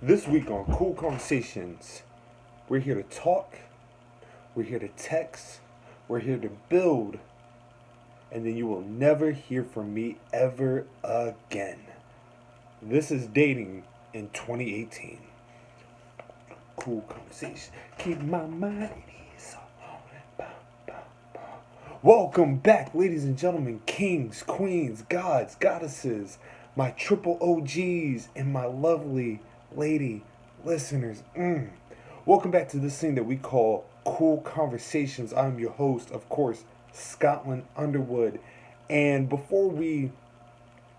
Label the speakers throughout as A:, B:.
A: This week on Cool Conversations, we're here to talk, we're here to text, we're here to build, and then you will never hear from me ever again. This is dating in 2018. Cool Conversation. Keep my mind at ease. Welcome back, ladies and gentlemen, kings, queens, gods, goddesses, my triple OGs, and my lovely lady listeners. Welcome back to this thing that we call Cool Conversations. I'm your host, of course, Scotland Underwood. And before we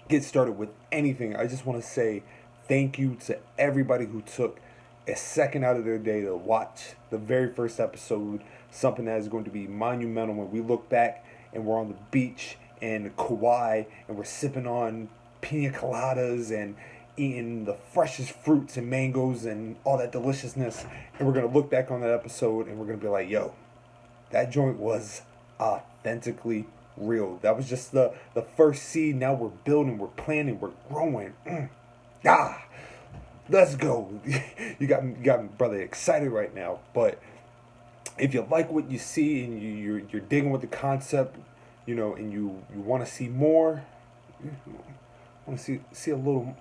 A: get started with anything, I just want to say thank you to everybody who took a second out of their day to watch the very first episode, something that is going to be monumental when we look back and we're on the beach in Kauai and we're sipping on pina coladas and eating the freshest fruits and mangoes and all that deliciousness. And we're going to look back on that episode and we're going to be like, yo, that joint was authentically real. That was just the first seed. Now we're building, we're planting, we're growing. Let's go. You got me, brother, excited right now. But if you like what you see and you're digging with the concept, and you want to see more, want to see a little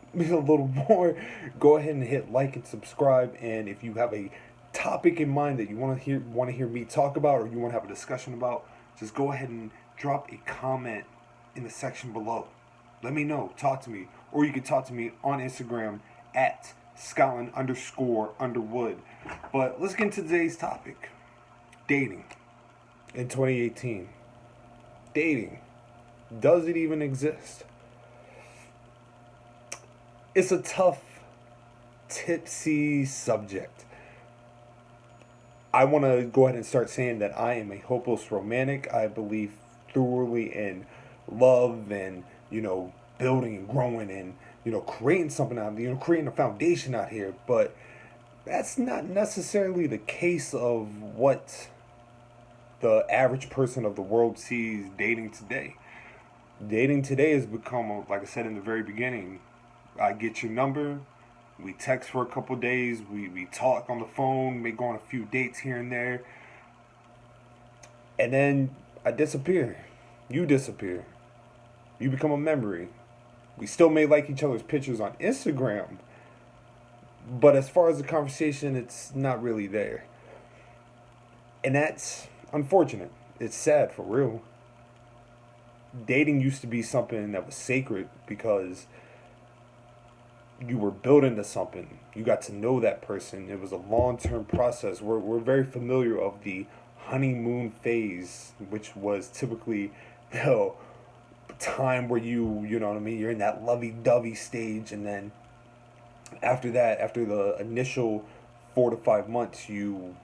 A: more, go ahead and hit like and subscribe. And if you have a topic in mind that you want to hear me talk about, or you want to have a discussion about, just go ahead and drop a comment in the section below. Let me know. Talk to me, or you can talk to me on Instagram at Scotland_Underwood. But let's get into today's topic: dating in 2018. Dating, does it even exist? It's a tough, tipsy subject. I want to go ahead and start saying that I am a hopeless romantic. I believe thoroughly in love and, building and growing and, creating something out, creating a foundation out here. But that's not necessarily the case of what the average person of the world sees dating today. Dating today has become, like I said in the very beginning, I get your number, we text for a couple days, we talk on the phone, may go on a few dates here and there, and then I disappear. You disappear. You become a memory. We still may like each other's pictures on Instagram, but as far as the conversation, it's not really there. And that's unfortunate. It's sad, for real. Dating used to be something that was sacred because you were building to something. You got to know that person. It was a long-term process. We're very familiar of the honeymoon phase, which was typically the time where you know what I mean, you're in that lovey-dovey stage, and then after that, after the initial 4 to 5 months, you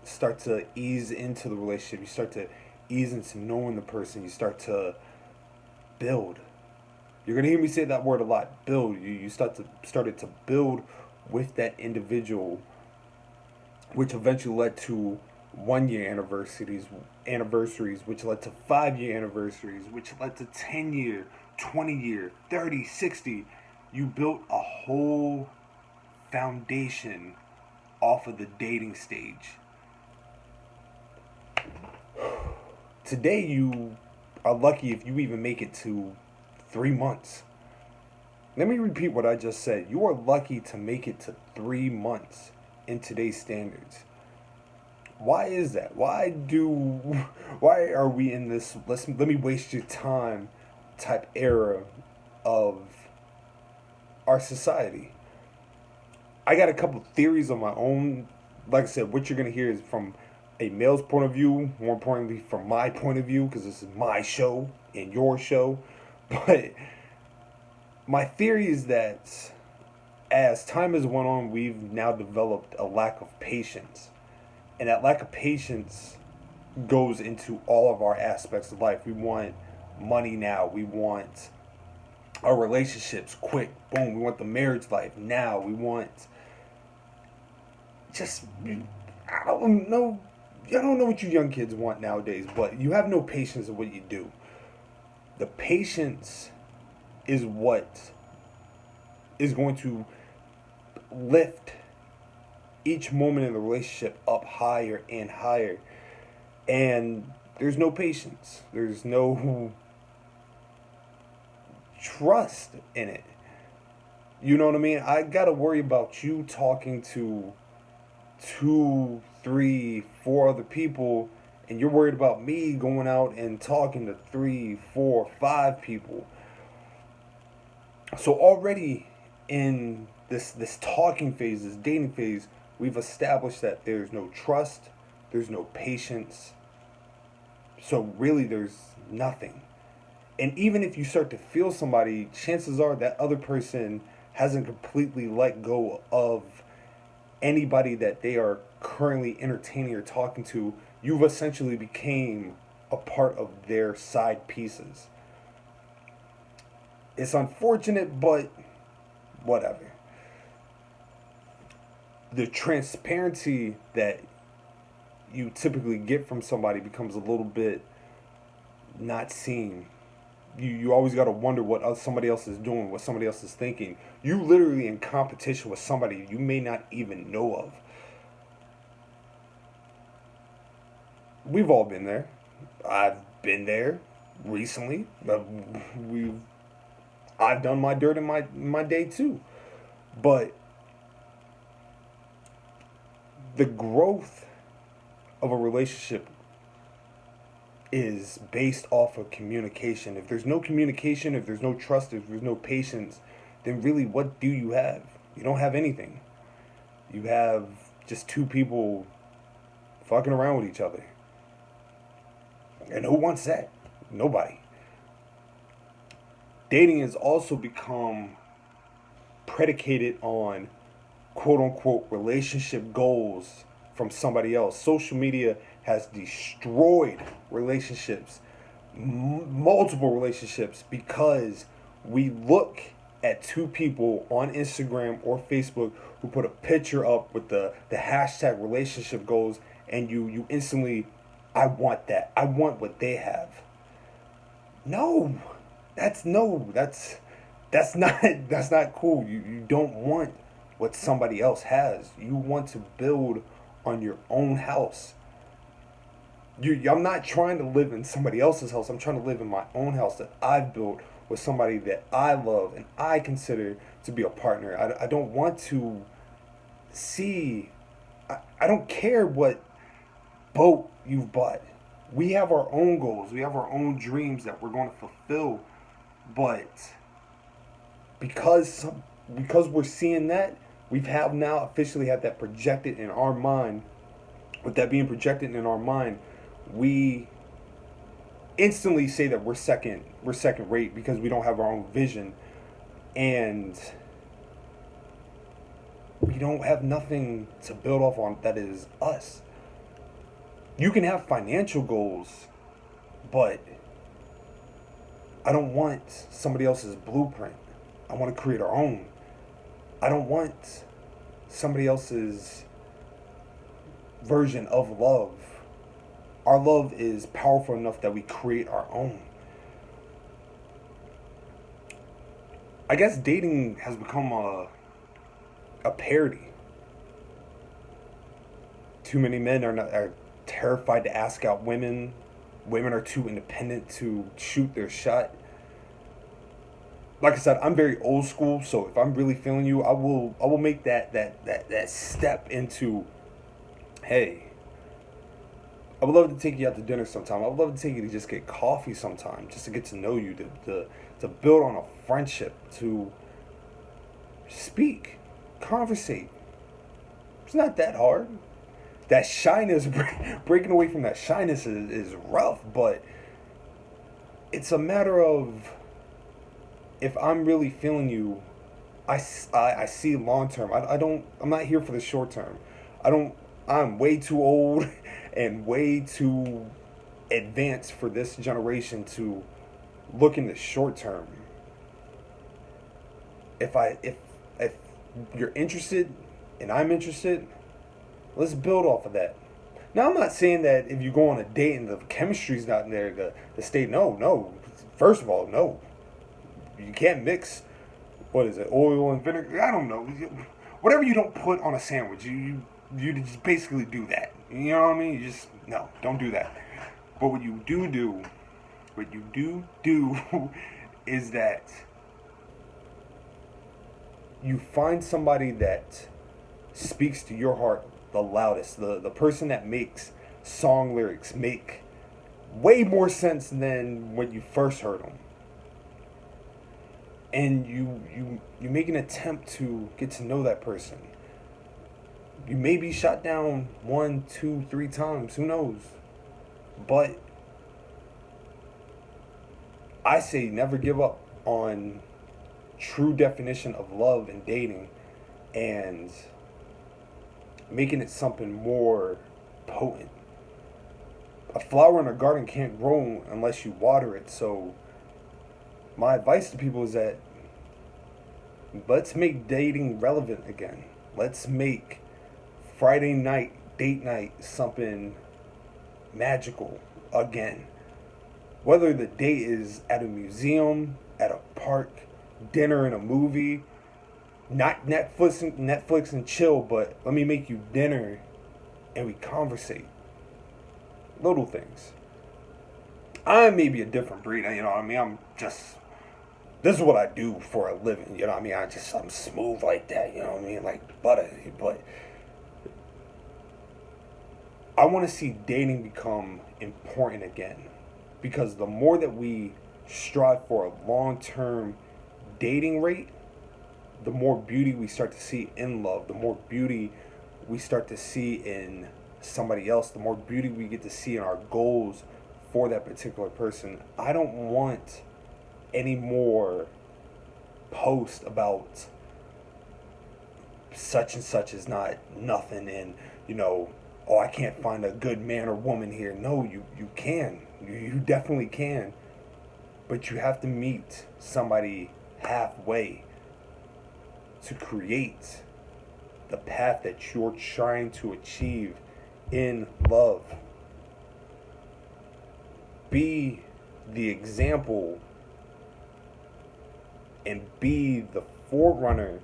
A: start to ease into the relationship. You start to ease into knowing the person. You start to build. You're gonna hear me say that word a lot. Build. You started to build with that individual, which eventually led to 1 year anniversaries, which led to 5 year anniversaries, which led to 10 year, 20 year, 30, 60. You built a whole foundation off of the dating stage. Today you are lucky if you even make it to 3 months. Let me repeat what I just said. You are lucky to make it to 3 months in today's standards. Why is that? Why are we in this let me waste your time type era of our society? I got a couple theories of my own. Like I said, what you're going to hear is from a male's point of view, more importantly from my point of view, because this is my show and your show. But my theory is that as time has went on, we've now developed a lack of patience. And that lack of patience goes into all of our aspects of life. We want money now. We want our relationships quick. Boom. We want the marriage life now. We want just, I don't know. I don't know what you young kids want nowadays, but you have no patience in what you do. The patience is what is going to lift each moment in the relationship up higher and higher. And there's no patience. There's no trust in it. You know what I mean? I gotta worry about you talking to 2, 3, 4 other people, and you're worried about me going out and talking to 3, 4, 5 people. So already in this talking phase, this dating phase, we've established that there's no trust, there's no patience. So really, there's nothing. And even if you start to feel somebody, chances are that other person hasn't completely let go of anybody that they are currently entertaining or talking to. You've essentially became a part of their side pieces. It's unfortunate, but whatever. The transparency that you typically get from somebody becomes a little bit not seen. You always got to wonder what somebody else is doing, what somebody else is thinking. You literally in competition with somebody you may not even know of. We've all been there. I've been there recently. I've done my dirt in my day too. But the growth of a relationship is based off of communication. If there's no communication, if there's no trust, if there's no patience, then really what do you have? You don't have anything. You have just two people fucking around with each other. And who wants that? Nobody. Dating has also become predicated on quote unquote relationship goals from somebody else. Social media has destroyed relationships, multiple relationships, because we look at two people on Instagram or Facebook who put a picture up with the hashtag relationship goals, and you instantly, I want that. I want what they have. No. That's not cool. You don't want what somebody else has. You want to build on your own house. I'm not trying to live in somebody else's house. I'm trying to live in my own house that I've built with somebody that I love and I consider to be a partner. I don't want to see. I don't care what boat you've bought. We have our own goals. We have our own dreams that we're going to fulfill. But because we're seeing that, we've have now officially had that projected in our mind. With that being projected in our mind, we instantly say that we're second rate because we don't have our own vision, and we don't have nothing to build off on that is us. You can have financial goals, but I don't want somebody else's blueprint. I want to create our own. I don't want somebody else's version of love. Our love is powerful enough that we create our own. I guess dating has become a parody. Too many men are terrified to ask out women. Women are too independent to shoot their shot. Like I said, I'm very old school, so if I'm really feeling you, I will make that step into, hey, I would love to take you out to dinner sometime. I would love to take you to just get coffee sometime, just to get to know you, to build on a friendship, to speak, conversate. It's not that hard. That shyness, breaking away from that shyness is rough, but it's a matter of, if I'm really feeling you, I see long term. I'm not here for the short term. I'm way too old and way too advanced for this generation to look in the short term. If you're interested and I'm interested, let's build off of that. Now, I'm not saying that if you go on a date and the chemistry's not there, the state, no. First of all, no. You can't mix, what is it, oil and vinegar? I don't know. whatever you don't put on a sandwich, you just basically do that. You know what I mean? You just, no, don't do that. But what you do is that you find somebody that speaks to your heart the loudest, the person that makes song lyrics make way more sense than when you first heard them. And you make an attempt to get to know that person. You may be shot down 1, 2, 3 times, who knows? But I say never give up on true definition of love and dating, and making it something more potent. A flower in a garden can't grow unless you water it. So my advice to people is that let's make dating relevant again. Let's make Friday night, date night, something magical again. Whether the date is at a museum, at a park, dinner and a movie, not Netflix and chill, but let me make you dinner and we conversate. Little things. I may be a different breed, you know what I mean? This is what I do for a living, you know what I mean? I'm smooth like that, you know what I mean? Like butter, but I want to see dating become important again. Because the more that we strive for a long-term dating rate, the more beauty we start to see in love, the more beauty we start to see in somebody else, the more beauty we get to see in our goals for that particular person. I don't want any more posts about such and such is not nothing, and oh, I can't find a good man or woman here. No, you can. You definitely can. But you have to meet somebody halfway to create the path that you're trying to achieve in love. Be the example and be the forerunner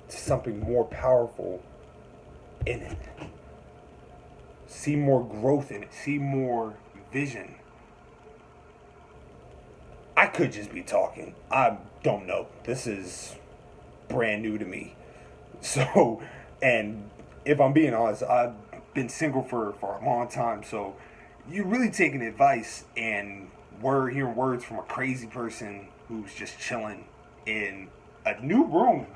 A: to something more powerful in it. See more growth in it. See more vision. I could just be talking. I don't know. This is brand new to me. So, and if I'm being honest, I've been single for a long time. So, you're really taking advice and we're hearing words from a crazy person who's just chilling in a new room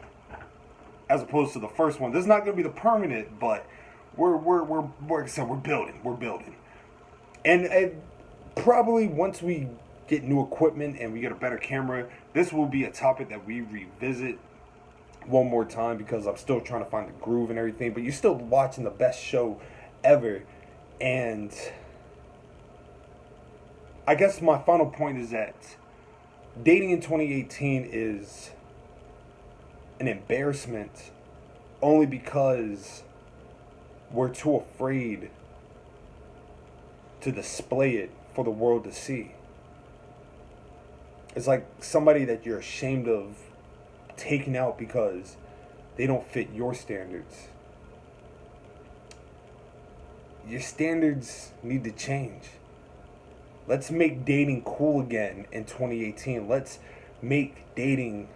A: as opposed to the first one. This is not going to be the permanent, but we're building. And probably once we get new equipment and we get a better camera, this will be a topic that we revisit one more time because I'm still trying to find the groove and everything. But you're still watching the best show ever. And I guess my final point is that dating in 2018 is an embarrassment only because we're too afraid to display it for the world to see. It's like somebody that you're ashamed of taking out because they don't fit your standards. Your standards need to change. Let's make dating cool again in 2018. Let's make dating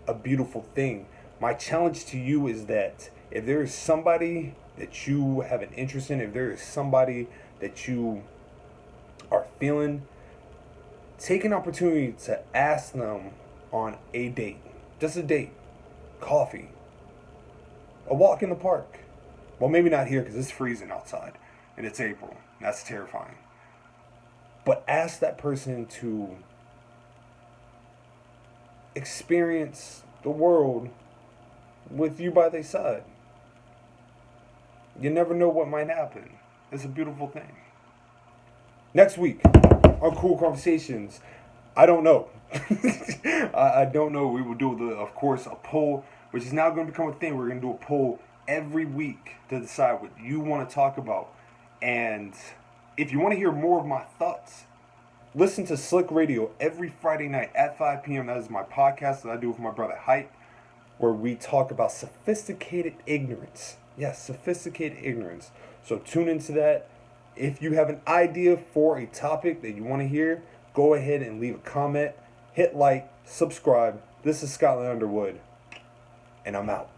A: a beautiful thing. My challenge to you is that if there is somebody that you have an interest in, if there is somebody that you are feeling, take an opportunity to ask them on a date. Just a date. Coffee. A walk in the park. Well, maybe not here because it's freezing outside and it's April. That's terrifying. But ask that person to experience the world with you by their side. You never know what might happen. It's a beautiful thing. Next week on Cool Conversations, I don't know. I don't know. We will do, of course, a poll, which is now going to become a thing. We're going to do a poll every week to decide what you want to talk about. And if you want to hear more of my thoughts, listen to Slick Radio every Friday night at 5 p.m. That is my podcast that I do with my brother Hype. where we talk about sophisticated ignorance. Yes, sophisticated ignorance. So tune into that. If you have an idea for a topic that you want to hear, go ahead and leave a comment, hit like, subscribe. This is Scotland Underwood, and I'm out.